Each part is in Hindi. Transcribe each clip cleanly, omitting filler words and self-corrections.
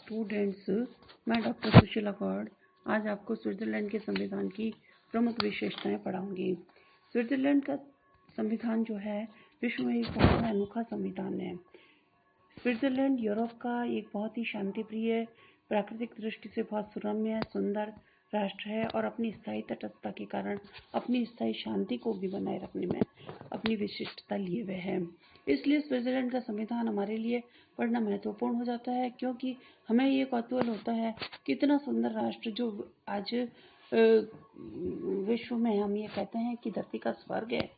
स्टूडेंट्स, मैं डॉक्टर सुशीला गौड़ आज आपको स्विट्जरलैंड के संविधान की प्रमुख विशेषताएं पढ़ाऊंगी। स्विट्जरलैंड का संविधान जो है विश्व में एक बहुत अनोखा संविधान है। स्विट्जरलैंड यूरोप का एक बहुत ही शांतिप्रिय, प्राकृतिक दृष्टि से बहुत सुरम्य सुंदर राष्ट्र है और अपनी स्थायी तटस्थता के कारण अपनी स्थायी शांति को भी बनाए रखने में अपनी विशिष्टता लिए हुए है। इसलिए स्विट्जरलैंड का संविधान हमारे लिए पढ़ना महत्वपूर्ण हो जाता है, क्योंकि हमें ये कौतूहल होता है कि इतना सुंदर राष्ट्र जो आज विश्व में हम ये कहते हैं कि धरती का स्वर्ग है,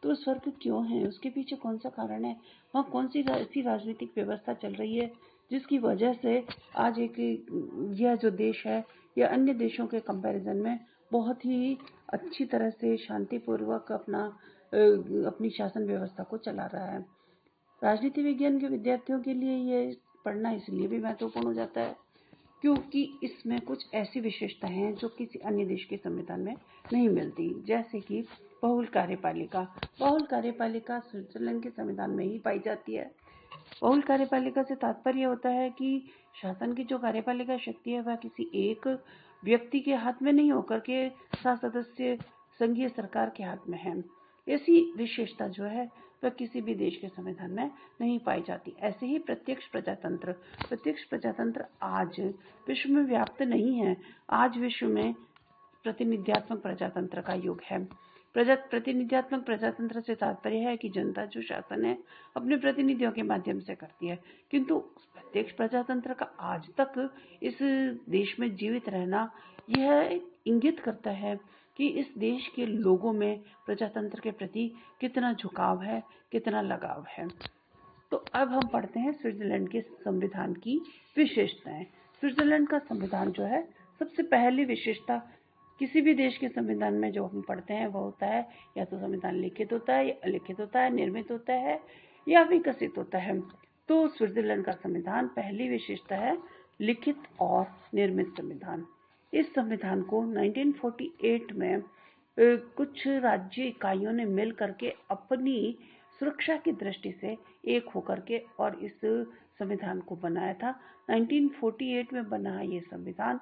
तो स्वर्ग क्यों है, उसके पीछे कौन सा कारण है, वहाँ कौन सी ऐसी राजनीतिक व्यवस्था चल रही है जिसकी वजह से आज यह जो देश है यह अन्य देशों के कंपैरिजन में बहुत ही अच्छी तरह से शांतिपूर्वक अपनी शासन व्यवस्था को चला रहा है। राजनीति विज्ञान के विद्यार्थियों के लिए ये पढ़ना इसलिए भी महत्वपूर्ण हो जाता है क्योंकि इसमें कुछ ऐसी विशेषताएं हैं जो किसी अन्य देश के संविधान में नहीं मिलती, जैसे कि बहुल कार्यपालिका। बहुल कार्यपालिका स्विट्जरलैंड के संविधान में ही पाई जाती है। बहुल कार्यपालिका से तात्पर्य होता है कि शासन की जो कार्यपालिका शक्ति है वह किसी एक व्यक्ति के हाथ में नहीं होकर के 7 सदस्य संघीय सरकार के हाथ में है। ऐसी विशेषता जो है वह किसी भी देश के संविधान में नहीं पाई जाती। ऐसे ही प्रत्यक्ष प्रजातंत्र आज विश्व में व्याप्त नहीं है। आज विश्व में प्रतिनिध्यात्मक प्रजातंत्र का युग है। प्रतिनिध्यात्मक प्रजातंत्र से तात्पर्य है कि जनता जो शासन है अपने प्रतिनिधियों के माध्यम से करती है, किंतु प्रत्यक्ष प्रजातंत्र का आज तक इस देश में जीवित रहना यह इंगित करता है कि इस देश के लोगों में प्रजातंत्र के प्रति कितना झुकाव है, कितना लगाव है। तो अब हम पढ़ते हैं स्विट्जरलैंड के संविधान की विशेषताएं। स्विट्जरलैंड का संविधान जो है, सबसे पहली विशेषता किसी भी देश के संविधान में जो हम पढ़ते हैं वह होता है या तो संविधान लिखित होता है या अलिखित होता है, निर्मित होता है या विकसित होता है। तो स्विट्जरलैंड का संविधान पहली विशेषता है लिखित और निर्मित संविधान। इस संविधान को 1948 में कुछ राज्य इकाइयों ने मिल करके अपनी सुरक्षा की दृष्टि से एक होकर के और इस संविधान को बनाया था। 1948 में बना ये संविधान,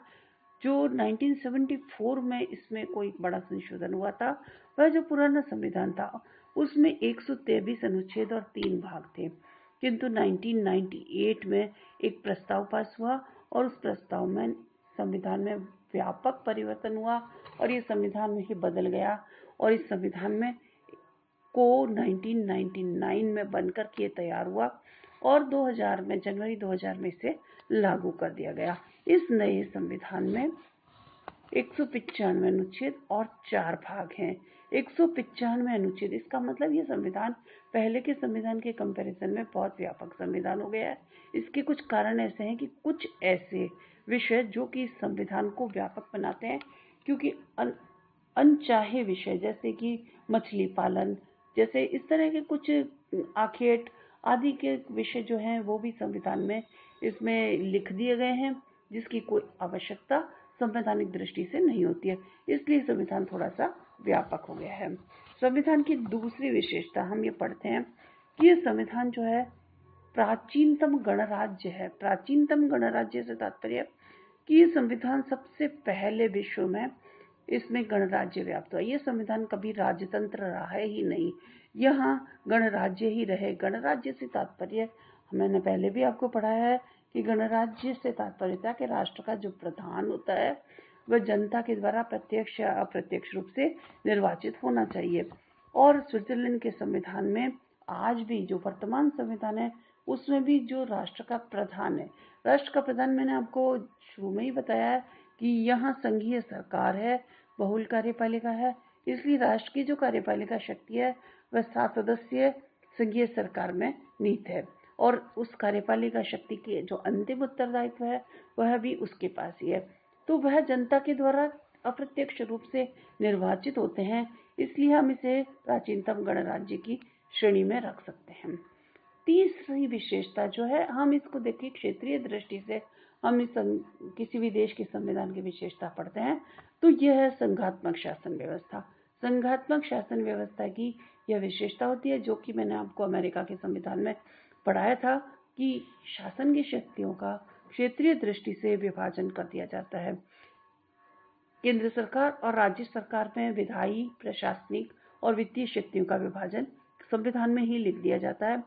जो 1974 में इसमें कोई बड़ा संशोधन हुआ था। वह जो पुराना संविधान था उसमें 123 अनुच्छेद और 3 भाग थे, किंतु 1998 में एक प्रस्ताव पास हुआ और उस प्रस्ताव में संविधान में व्यापक परिवर्तन हुआ और ये संविधान में ही बदल गया और इस संविधान में को 1999 में बनकर के तैयार हुआ और 2000 में जनवरी 2000 में इसे लागू कर दिया गया। इस नए संविधान में 195 अनुच्छेद और 4 भाग हैं। 195 अनुच्छेद, इसका मतलब ये संविधान पहले के संविधान के कंपैरिजन में बहुत व्यापक संविधान हो गया है। इसके कुछ कारण ऐसे हैं कि कुछ ऐसे विषय जो कि इस संविधान को व्यापक बनाते हैं, क्योंकि अनचाहे विषय जैसे कि मछली पालन जैसे इस तरह के कुछ आखेट आदि के विषय जो हैं वो भी संविधान में इसमें लिख दिए गए हैं, जिसकी कोई आवश्यकता संवैधानिक दृष्टि से नहीं होती है। इसलिए संविधान थोड़ा सा व्यापक हो गया है। संविधान की दूसरी विशेषता हम ये पढ़ते हैं कि यह संविधान जो है प्राचीनतम गणराज्य है। प्राचीनतम गणराज्य से तात्पर्य कि ये संविधान सबसे पहले विश्व में इसमें गणराज्य व्याप्त हुआ। ये संविधान कभी राजतंत्र रहा ही नहीं, यहाँ गणराज्य ही रहे। गणराज्य से तात्पर्य मैंने पहले भी आपको पढ़ाया है कि गणराज्य से तात्पर्य था कि राष्ट्र का जो प्रधान होता है वह जनता के द्वारा प्रत्यक्ष या अप्रत्यक्ष रूप से निर्वाचित होना चाहिए। और स्विट्जरलैंड के संविधान में आज भी जो वर्तमान संविधान है उसमें भी जो राष्ट्र का प्रधान है, राष्ट्र का प्रधान मैंने आपको शुरू में ही बताया है कि यहाँ संघीय सरकार है, बहुल कार्यपालिका है, इसलिए राष्ट्र की जो कार्यपालिका शक्ति है वह 7 सदस्यीय संघीय सरकार में नीत है और उस कार्यपालिका शक्ति की जो अंतिम उत्तरदायित्व है वह भी उसके पास ही है। तो वह जनता के द्वारा अप्रत्यक्ष रूप से निर्वाचित होते हैं, इसलिए हम इसे प्राचीनतम गणराज्य की श्रेणी में रख सकते हैं। तीसरी विशेषता जो है, हम इसको देखिए क्षेत्रीय दृष्टि से हम किसी भी देश के संविधान की विशेषता पढ़ते हैं तो यह है संघात्मक शासन व्यवस्था। संघात्मक शासन व्यवस्था की यह विशेषता होती है, जो कि मैंने आपको अमेरिका के संविधान में पढ़ाया था कि शासन की शक्तियों का क्षेत्रीय दृष्टि से विभाजन कर दिया जाता है। केंद्र सरकार और राज्य सरकार में विधायी, प्रशासनिक और वित्तीय शक्तियों का विभाजन संविधान में ही लिख दिया जाता है।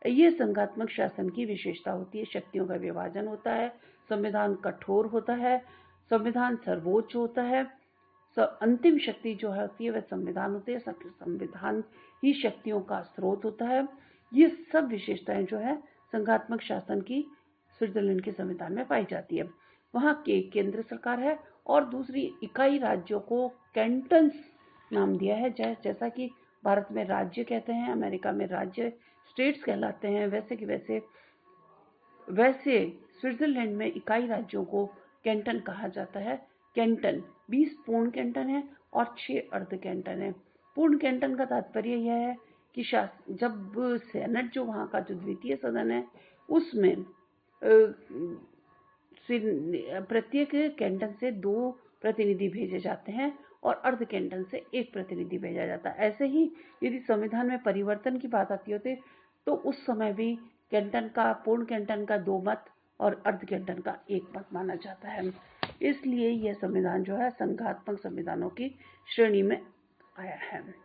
ये संघात्मक शासन की विशेषता होती है। शक्तियों का विभाजन होता है, संविधान कठोर होता है, संविधान सर्वोच्च होता है, अंतिम शक्ति जो होती है वह संविधान होती है, संविधान ही शक्तियों का स्रोत होता है। ये सब विशेषताएं जो है संघात्मक शासन की स्विट्जरलैंड के संविधान में पाई जाती है। वहाँ के केंद्र सरकार है और दूसरी इकाई राज्यों को कैंटन्स नाम दिया है। जैसा कि भारत में राज्य कहते हैं, अमेरिका में राज्य स्टेट्स कहलाते हैं, वैसे स्विट्जरलैंड में इकाई राज्यों को कैंटन कहा जाता है। कैंटन 20 पूर्ण कैंटन है और 6 अर्ध कैंटन है। पूर्ण कैंटन का तात्पर्य यह है कि जब सेनेट जो वहाँ का जो द्वितीय सदन है उसमें प्रत्येक कैंटन से 2 प्रतिनिधि भेजे जाते हैं और अर्ध कैंटन से 1 प्रतिनिधि भेजा जाता है। ऐसे ही यदि संविधान में परिवर्तन की बात आती होती तो उस समय भी पूर्ण कैंटन का 2 मत और अर्ध कैंटन का 1 मत माना जाता है। इसलिए यह संविधान जो है संघात्मक संविधानों की श्रेणी में आया है।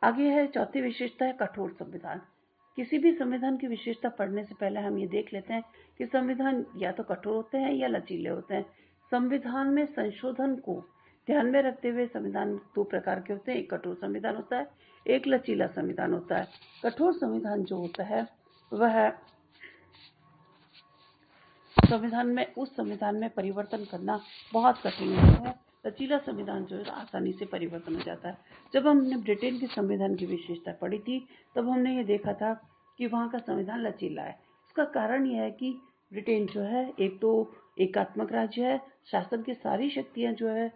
आगे है चौथी विशेषता है कठोर संविधान। किसी भी संविधान की विशेषता पढ़ने से पहले हम ये देख लेते हैं कि संविधान या तो कठोर होते हैं या लचीले होते हैं। संविधान में संशोधन को ध्यान में रखते हुए संविधान 2 प्रकार के होते हैं। एक कठोर संविधान होता है, एक लचीला संविधान होता है। कठोर संविधान जो होता है वह संविधान में परिवर्तन करना बहुत कठिन होता है। लचीला संविधान जो है आसानी से परिवर्तन हो जाता है। जब हमने ब्रिटेन के संविधान की विशेषता पढ़ी थी तब हमने ये देखा था कि वहाँ का संविधान लचीला है। उसका कारण यह है कि ब्रिटेन जो है एक तो एकात्मक राज्य है, शासन की सारी शक्तियाँ जो है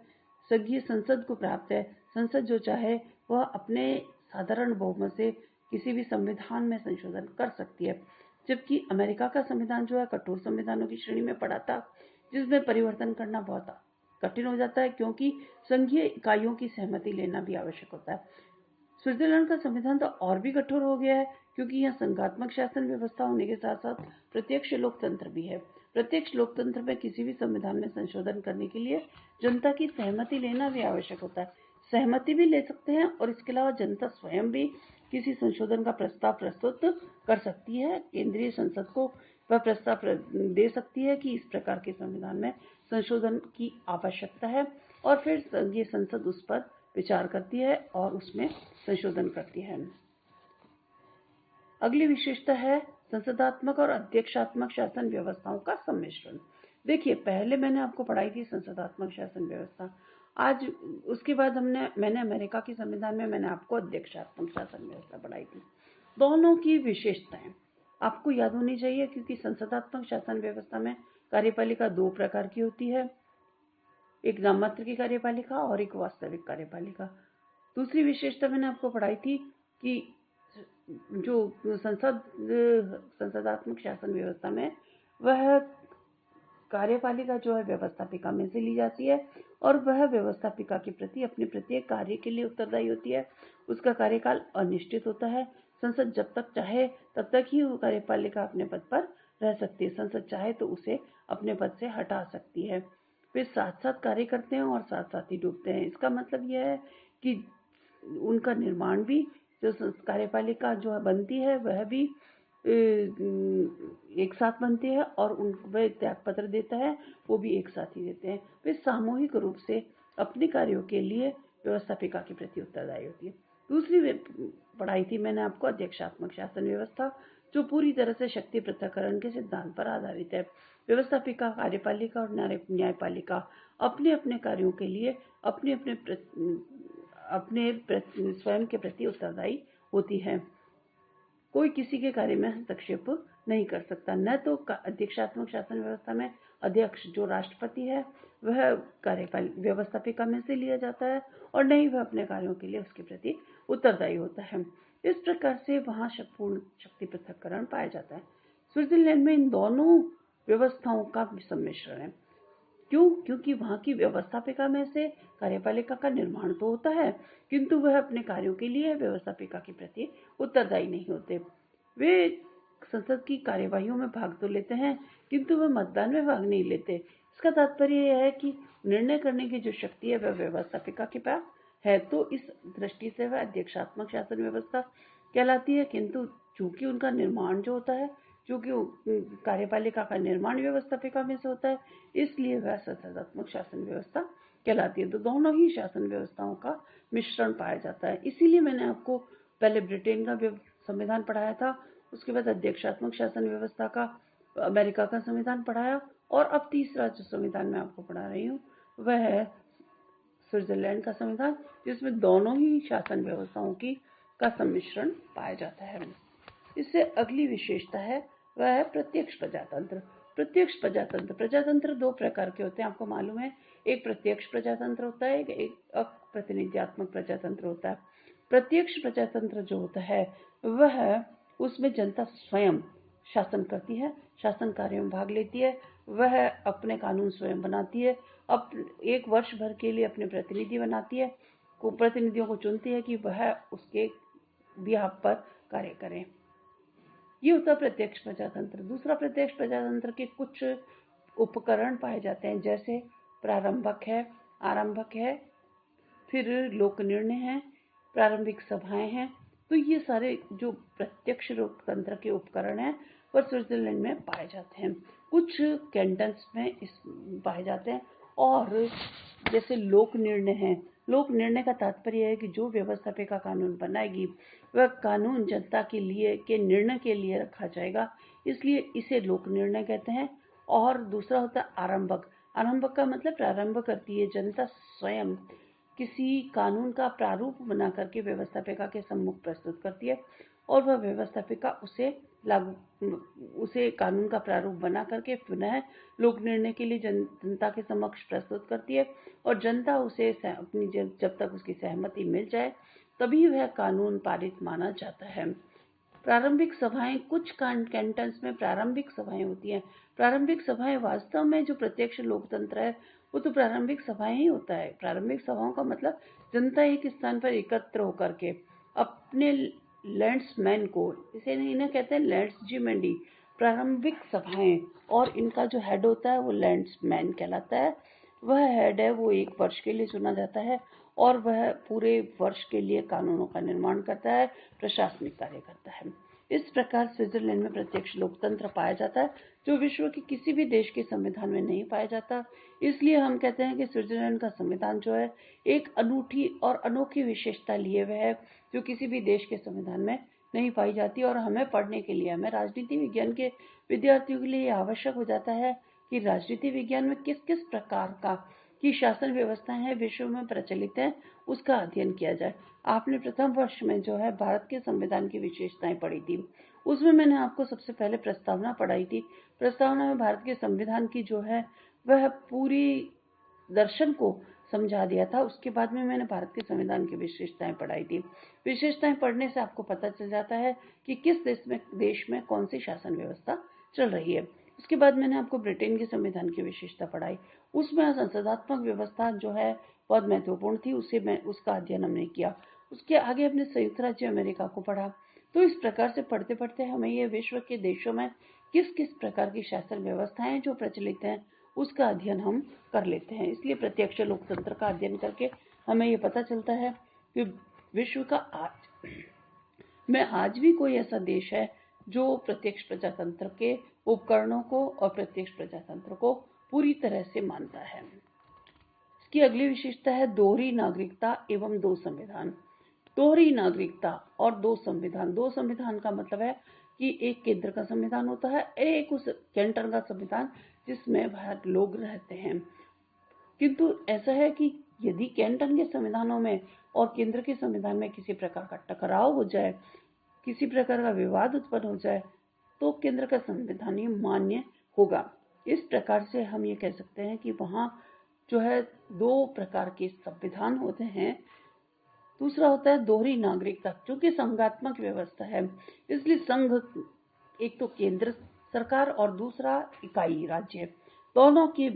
संघीय संसद को प्राप्त है। संसद जो चाहे वह अपने साधारण बहुमत से किसी भी संविधान में संशोधन कर सकती है। जबकि अमेरिका का संविधान जो है कठोर संविधानों की श्रेणी में पड़ा था, जिसमें परिवर्तन करना बहुत कठिन हो जाता है क्योंकि संघीय इकाइयों की सहमति लेना भी आवश्यक होता है। स्विट्जरलैंड का संविधान तो और भी कठोर हो गया है क्योंकि यह संघात्मक शासन व्यवस्था होने के साथ साथ प्रत्यक्ष लोकतंत्र भी है। प्रत्यक्ष लोकतंत्र में किसी भी संविधान में संशोधन करने के लिए जनता की सहमति लेना भी आवश्यक होता है। सहमति भी ले सकते हैं और इसके अलावा जनता स्वयं भी किसी संशोधन का प्रस्ताव प्रस्तुत कर सकती है। केंद्रीय संसद को वह प्रस्ताव दे सकती है कि इस प्रकार के संविधान में संशोधन की आवश्यकता है और फिर संघीय संसद उस पर विचार करती है और उसमें संशोधन करती है। अगली विशेषता है संसदात्मक और अध्यक्षात्मक शासन व्यवस्थाओं का सम्मिश्रण। देखिए, पहले मैंने आपको पढ़ाई थी संसदात्मक शासन व्यवस्था। आज उसके बाद मैंने अमेरिका के संविधान में मैंने आपको अध्यक्षात्मक शासन व्यवस्था पढ़ाई थी। दोनों की विशेषताएं आपको याद होनी चाहिए क्योंकि संसदात्मक शासन व्यवस्था में कार्यपालिका 2 प्रकार की होती है, एक नाममात्र की कार्यपालिका और एक वास्तविक कार्यपालिका। दूसरी विशेषता मैंने आपको पढ़ाई थी कि जो संसदात्मक शासन व्यवस्था में वह कार्यपालिका जो है व्यवस्थापिका में से ली जाती है और वह व्यवस्थापिका के प्रति अपने प्रत्येक कार्य के लिए उत्तरदायी होती है। उसका कार्यकाल अनिश्चित होता है। संसद जब तक चाहे तब तक ही वो कार्यपालिका अपने पद पर रह सकती है। संसद चाहे तो उसे अपने पद से हटा सकती है। वे साथ साथ कार्य करते हैं और साथ साथ ही डूबते हैं। इसका मतलब यह है कि उनका निर्माण भी जो कार्यपालिका जो है बनती है वह भी एक साथ बनती है और वह त्याग पत्र देता है वो भी एक साथ ही देते हैं। वे सामूहिक रूप से अपने कार्यों के लिए व्यवस्थापिका के प्रति उत्तरदायी होती है। दूसरी पढ़ाई थी मैंने आपको अध्यक्षात्मक शासन व्यवस्था जो पूरी तरह से शक्ति पृथक्करण के सिद्धांत पर आधारित है। व्यवस्थापिका, कार्यपालिका और न्यायपालिका अपने अपने कार्यों के लिए अपने स्वयं के प्रति उत्तरदायी होती है। कोई किसी के कार्य में हस्तक्षेप नहीं कर सकता। न तो अध्यक्षात्मक शासन व्यवस्था में अध्यक्ष जो राष्ट्रपति है वह व्यवस्थापिका में से लिया जाता है और न ही वह अपने कार्यों के लिए उसके प्रति उत्तरदायी होता है। इस प्रकार से वहाँ पूर्ण शक्ति पृथक्करण पाया जाता है। स्विट्जरलैंड में इन दोनों व्यवस्थाओं का सम्मिश्रण है। क्यों? क्योंकि वहाँ की व्यवस्थापिका में से कार्यपालिका का निर्माण तो होता है किंतु वह अपने कार्यों के लिए व्यवस्थापिका के प्रति उत्तरदायी नहीं होते। वे संसद की कार्यवाहियों में भाग तो लेते हैं, किंतु वे मतदान में भाग नहीं लेते। इसका तात्पर्य यह है कि निर्णय करने की जो शक्ति है वह व्यवस्थापिका के पास है, तो इस दृष्टि से वह अध्यक्षात्मक शासन व्यवस्था कहलाती है। किंतु चूंकि उनका निर्माण जो होता है, चूंकि कार्यपालिका का निर्माण व्यवस्थापिका में से होता है, इसलिए वह संसदात्मक शासन व्यवस्था कहलाती है। तो दोनों ही शासन व्यवस्थाओं का मिश्रण पाया जाता है। इसीलिए मैंने आपको पहले ब्रिटेन का संविधान पढ़ाया था, उसके बाद अध्यक्षात्मक शासन व्यवस्था का अमेरिका का संविधान पढ़ाया, और अब तीसरा जो संविधान मैं आपको पढ़ा रही हूँ वह है स्विट्जरलैंड का संविधान, जिसमें दोनों ही शासन व्यवस्थाओं का सम्मिश्रण पाया जाता है। इससे अगली विशेषता है वह है प्रत्यक्ष प्रजातंत्र। प्रत्यक्ष प्रजातंत्र, प्रजातंत्र दो प्रकार के होते हैं, आपको मालूम है। एक प्रत्यक्ष प्रजातंत्र होता है, एक अप्रतिनिध्यात्मक प्रजातंत्र होता है। प्रत्यक्ष प्रजातंत्र जो होता है वह उसमें जनता स्वयं शासन करती है, शासन कार्यों में भाग लेती है, वह अपने कानून स्वयं बनाती है, अब एक वर्ष भर के लिए अपने प्रतिनिधि बनाती है, प्रतिनिधियों को चुनती है कि वह उसके बिहाफ पर कार्य करें। ये होता है प्रत्यक्ष प्रजातंत्र। दूसरा प्रत्यक्ष प्रजातंत्र के कुछ उपकरण पाए जाते हैं, जैसे प्रारंभक है, आरंभक है, फिर लोक निर्णय है, प्रारंभिक सभाएं हैं। तो ये सारे जो प्रत्यक्ष लोकतंत्र के उपकरण हैं वह स्विट्जरलैंड में पाए जाते हैं। कुछ कैंटन्स में इस पाए जाते हैं। और जैसे लोक निर्णय है, लोक निर्णय का तात्पर्य है कि जो व्यवस्थापिका कानून बनाएगी वह कानून जनता के लिए के निर्णय के लिए रखा जाएगा, इसलिए इसे लोक निर्णय कहते हैं। और दूसरा होता है आरंभक। आरंभक का मतलब प्रारंभ करती है, जनता स्वयं किसी कानून का प्रारूप बना करके व्यवस्थापिका के सम्मुख प्रस्तुत करती है, और वह व्यवस्थापिका उसे कानून का प्रारूप बना करके पुनः लोक निर्णय के लिए जनता के समक्ष प्रस्तुत करती है, और जनता उसे अपनी जब तक उसकी सहमति मिल जाए तभी वह कानून पारित माना जाता है। प्रारंभिक सभाएं, कुछ कैंटन्स में प्रारंभिक सभाएं होती हैं। प्रारंभिक सभाएं वास्तव में जो प्रत्यक्ष लोकतंत्र है वो तो प्रारंभिक सभाएं ही होता है। प्रारंभिक सभाओं का मतलब जनता एक स्थान पर एकत्र होकर के अपने लैंड्समैन को, इसे इन्हें कहते हैं लैंड्सजीमेंडी, प्रारंभिक सभाएं, और इनका जो हेड होता है वो लैंड्समैन कहलाता है। वह हेड है वो एक वर्ष के लिए चुना जाता है, और वह पूरे वर्ष के लिए कानूनों का निर्माण करता है, प्रशासनिक कार्य करता है। इस प्रकार स्विट्जरलैंड में प्रत्यक्ष लोकतंत्र पाया जाता है, जो विश्व के किसी भी देश के संविधान में नहीं पाया जाता। इसलिए हम कहते हैं कि स्विट्जरलैंड का संविधान जो है एक अनूठी और अनोखी विशेषता लिए हुए है, जो किसी भी देश के संविधान में नहीं पाई जाती। और हमें पढ़ने के लिए, हमें राजनीति विज्ञान के विद्यार्थियों के लिए आवश्यक हो जाता है कि राजनीति विज्ञान में किस किस प्रकार की शासन व्यवस्थाएं हैं विश्व में प्रचलित है, उसका अध्ययन किया जाए। आपने प्रथम वर्ष में जो है भारत के संविधान की विशेषताएं पढ़ी थी, उसमें मैंने आपको सबसे पहले प्रस्तावना पढ़ाई थी। प्रस्तावना में भारत के संविधान की जो है वह पूरी दर्शन को समझा दिया था। उसके बाद में मैंने भारत के संविधान की विशेषताएं पढ़ाई थी। विशेषताएं पढ़ने से आपको पता चल जाता है कि किस देश में कौन सी शासन व्यवस्था चल रही है। उसके बाद मैंने आपको ब्रिटेन के संविधान की विशेषता पढ़ाई, उसमें संसदात्मक व्यवस्था जो है बहुत महत्वपूर्ण थी, उसका अध्ययन हमने किया। उसके आगे अपने संयुक्त राज्य अमेरिका को पढ़ा। तो इस प्रकार से पढ़ते पढ़ते हमें ये विश्व के देशों में किस किस प्रकार की शासन व्यवस्थाएं जो प्रचलित हैं उसका अध्ययन हम कर लेते हैं। इसलिए प्रत्यक्ष लोकतंत्र का अध्ययन करके हमें ये पता चलता है कि विश्व का आज भी कोई ऐसा देश है जो प्रत्यक्ष प्रजातंत्र के उपकरणों को और प्रत्यक्ष प्रजातंत्र को पूरी तरह से मानता है। इसकी अगली विशेषता है दोहरी नागरिकता एवं दो संविधान। दोहरी नागरिकता और दो संविधान। दो संविधान का मतलब है कि एक केंद्र का संविधान होता है, एक उस कैंटन का संविधान जिसमें बाहर लोग रहते हैं। किंतु ऐसा है कि यदि कैंटन के संविधानों में और केंद्र के संविधान में किसी प्रकार का टकराव हो जाए, किसी प्रकार का विवाद उत्पन्न हो जाए, तो केंद्र का संविधान ही मान्य होगा। इस प्रकार से हम ये कह सकते हैं कि वहाँ जो है दो प्रकार के संविधान होते हैं। दूसरा होता है दोहरी नागरिकता, क्योंकि संघात्मक व्यवस्था है, इसलिए संघ एक तो केंद्र सरकार और दूसरा इकाई राज्य, दोनों के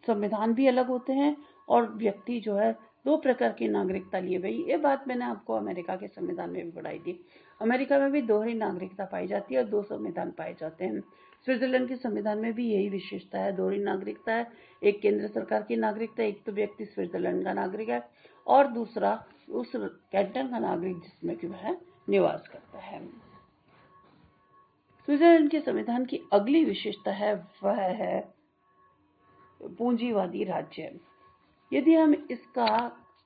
संविधान भी अलग होते हैं और व्यक्ति जो है दो प्रकार की नागरिकता लिए गई। ये बात मैंने आपको अमेरिका के संविधान में भी पढ़ाई थी। अमेरिका में भी दोहरी नागरिकता पाई जाती है और दो संविधान पाए जाते हैं। स्विट्जरलैंड के संविधान में भी यही विशेषता है, दोहरी नागरिकता है। एक केंद्र सरकार की नागरिकता, एक तो व्यक्ति स्विट्जरलैंड का नागरिक है और दूसरा उस कैंटन का नागरिक जिसमें कि वह निवास करता है। स्विट्जरलैंड के संविधान की अगली विशेषता है वह है पूंजीवादी राज्य। यदि हम इसका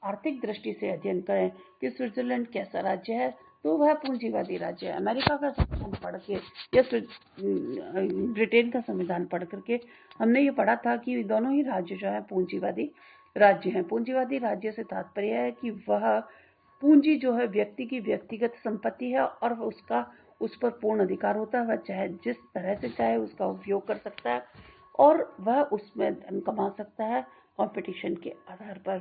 आर्थिक दृष्टि से अध्ययन करें कि स्विट्जरलैंड कैसा राज्य है, तो वह पूंजीवादी राज्य है। अमेरिका का संविधान पढ़ के या ब्रिटेन का संविधान पढ़ करके हमने ये पढ़ा था कि दोनों ही राज्य जो है पूंजीवादी राज्य हैं। पूंजीवादी राज्य से तात्पर्य है कि वह पूंजी जो है व्यक्ति की व्यक्तिगत संपत्ति है और उसका उस पर पूर्ण अधिकार होता है। वह चाहे जिस तरह से चाहे उसका उपयोग कर सकता है और वह उसमें धन कमा सकता है कंपटीशन के आधार पर।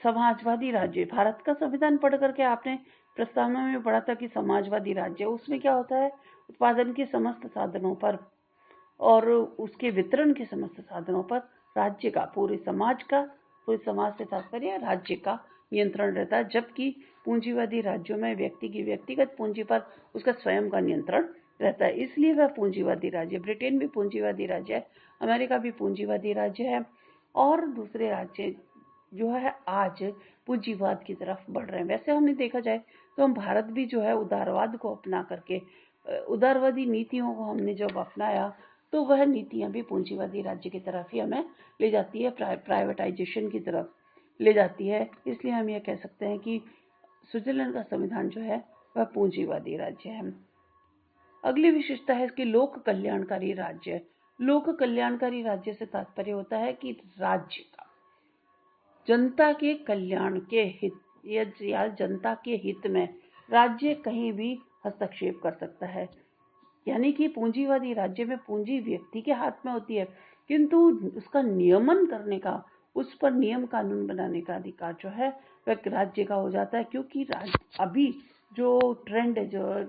समाजवादी राज्य, भारत का संविधान पढ़ करके आपने प्रस्तावना में पढ़ा था कि समाजवादी राज्य, उसमें क्या होता है, उत्पादन के समस्त साधनों पर और उसके वितरण के समस्त साधनों पर राज्य का, पूरे समाज से तात्पर्य राज्य का नियंत्रण रहता है। जबकि पूंजीवादी राज्यों में व्यक्ति की व्यक्तिगत पूंजी पर उसका स्वयं का नियंत्रण रहता है, इसलिए वह पूंजीवादी राज्य। ब्रिटेन भी पूंजीवादी राज्य है, अमेरिका भी पूंजीवादी राज्य है और दूसरे राज्य जो है आज पूंजीवाद की तरफ बढ़ रहे हैं। वैसे हमने देखा जाए तो हम भारत भी जो है उदारवाद को अपना करके, उदारवादी नीतियों को हमने जब अपनाया तो वह नीतियां भी पूंजीवादी राज्य की तरफ ही हमें ले जाती है, प्राइवेटाइजेशन की तरफ ले जाती है। इसलिए हम ये कह सकते हैं कि स्विट्जरलैंड का संविधान जो है वह पूंजीवादी राज्य है। अगली विशेषता है इसकी लोक कल्याणकारी राज्य। लोक कल्याणकारी राज्य से तात्पर्य होता है कि राज्य का जनता के कल्याण के हित या जनता के हित में राज्य कहीं भी हस्तक्षेप कर सकता है। यानी कि पूंजीवादी राज्य में पूंजी व्यक्ति के हाथ में होती है, किंतु उसका नियमन करने का, उस पर नियम कानून बनाने का अधिकार जो है वह राज्य का हो जाता है। क्योंकि अभी जो ट्रेंड जो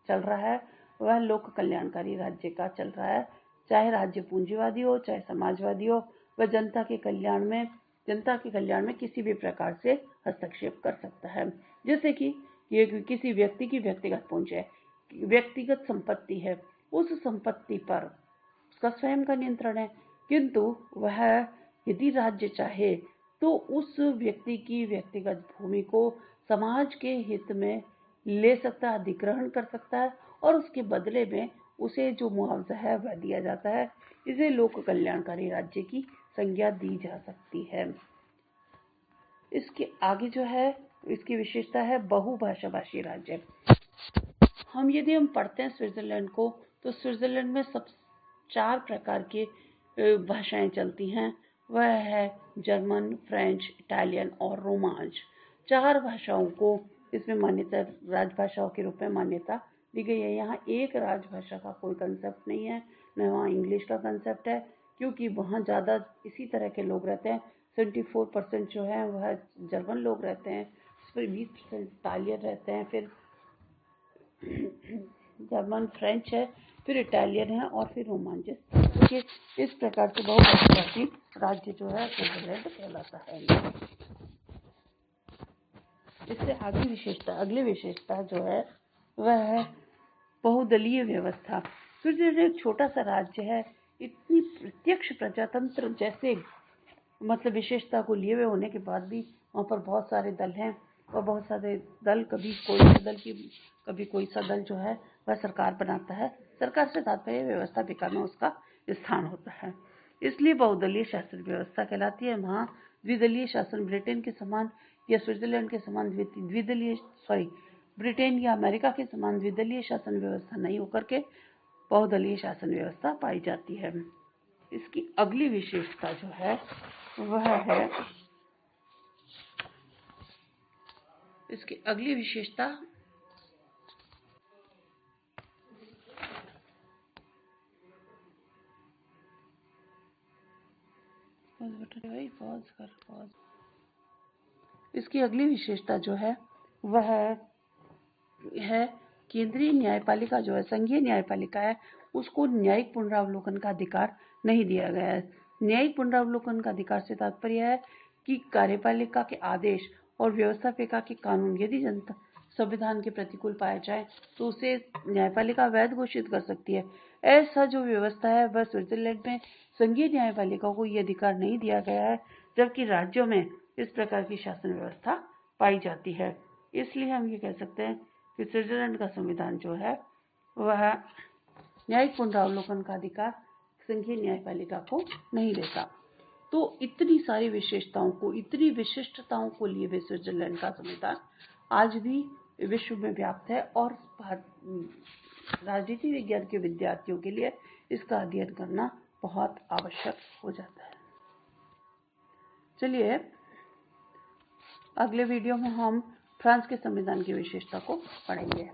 चल रहा है वह लोक कल्याणकारी राज्य का चल रहा है। चाहे राज्य पूंजीवादी हो चाहे समाजवादी हो, वह जनता के कल्याण में किसी भी प्रकार से हस्तक्षेप कर सकता है। जैसे कि ये किसी व्यक्ति की व्यक्तिगत पूंजी है, व्यक्तिगत संपत्ति है, उस संपत्ति पर उसका स्वयं का नियंत्रण है, किंतु वह यदि राज्य चाहे तो उस व्यक्ति की व्यक्तिगत भूमि को समाज के हित में ले सकता है, अधिग्रहण कर सकता है और उसके बदले में उसे जो मुआवजा है वह दिया जाता है। इसे लोक कल्याणकारी राज्य की संज्ञा दी जा सकती है। इसके आगे जो है इसकी विशेषता है बहुभाषा भाषी राज्य। यदि हम पढ़ते हैं स्विट्जरलैंड को, तो स्विट्जरलैंड में सब 4 प्रकार के भाषाएं चलती हैं। वह है जर्मन, फ्रेंच, इटालियन और रोमांच। 4 भाषाओं को इसमें मान्यता, राजभाषाओं के रूप में मान्यता दी गई है। यहाँ एक राजभाषा का कोई कंसेप्ट नहीं है, न वहाँ इंग्लिश का कंसेप्ट है, क्योंकि वहाँ ज़्यादा इसी तरह के लोग रहते हैं। 74% जो है वह जर्मन लोग रहते हैं, फिर 20% इटालियन रहते हैं, फिर जर्मन, फ्रेंच है, फिर इटालियन है और फिर रोमांच। इस प्रकार से बहुभाषी राज्य जो है स्विट्जरलैंड कहलाता है। इससे अगली विशेषता जो है वह है बहुदलीय व्यवस्था। स्विट्जरलैंड एक छोटा सा राज्य है, इतनी प्रत्यक्ष प्रजातंत्र जैसे मतलब विशेषता को लिए हुए होने के बाद भी वहाँ पर बहुत सारे दल हैं और बहुत सारे दल, कभी कोई सा दल जो है वह सरकार बनाता है। सरकार से तात्पर्य व्यवस्था विकार में उसका स्थान होता है, इसलिए बहुदलीय शासन व्यवस्था कहलाती है। वहाँ द्विदलीय शासन ब्रिटेन के समान या स्विट्जरलैंड के समान ब्रिटेन या अमेरिका के समान द्विदलीय शासन व्यवस्था नहीं होकर के बहुदलीय शासन व्यवस्था पाई जाती है। इसकी अगली विशेषता जो है वह है, इसकी अगली विशेषता इसकी अगली विशेषता जो है वह है केंद्रीय न्यायपालिका जो है, संघीय न्यायपालिका है, उसको न्यायिक पुनरावलोकन का अधिकार नहीं दिया गया है। न्यायिक पुनरावलोकन का अधिकार से तात्पर्य है कि कार्यपालिका के आदेश और व्यवस्थापिका के कानून यदि जनता संविधान के प्रतिकूल पाया जाए तो उसे न्यायपालिका वैध घोषित कर सकती है। ऐसा जो व्यवस्था है वह स्विट्जरलैंड में संघीय न्यायपालिका को यह अधिकार नहीं दिया गया है, जबकि राज्यों में इस प्रकार की शासन व्यवस्था पाई जाती है। इसलिए हम ये कह सकते हैं कि स्विट्जरलैंड का संविधान जो है वह न्यायिक पुनरावलोकन का अधिकार संघीय न्यायपालिका को नहीं देता। तो इतनी सारी विशेषताओं को, इतनी विशिष्टताओं को लिए हुए स्विट्जरलैंड का संविधान आज भी विश्व में व्याप्त है और राजनीति विज्ञान के विद्यार्थियों के लिए इसका अध्ययन करना बहुत आवश्यक हो जाता है। चलिए अगले वीडियो में हम फ्रांस के संविधान की विशेषता को पढ़ेंगे।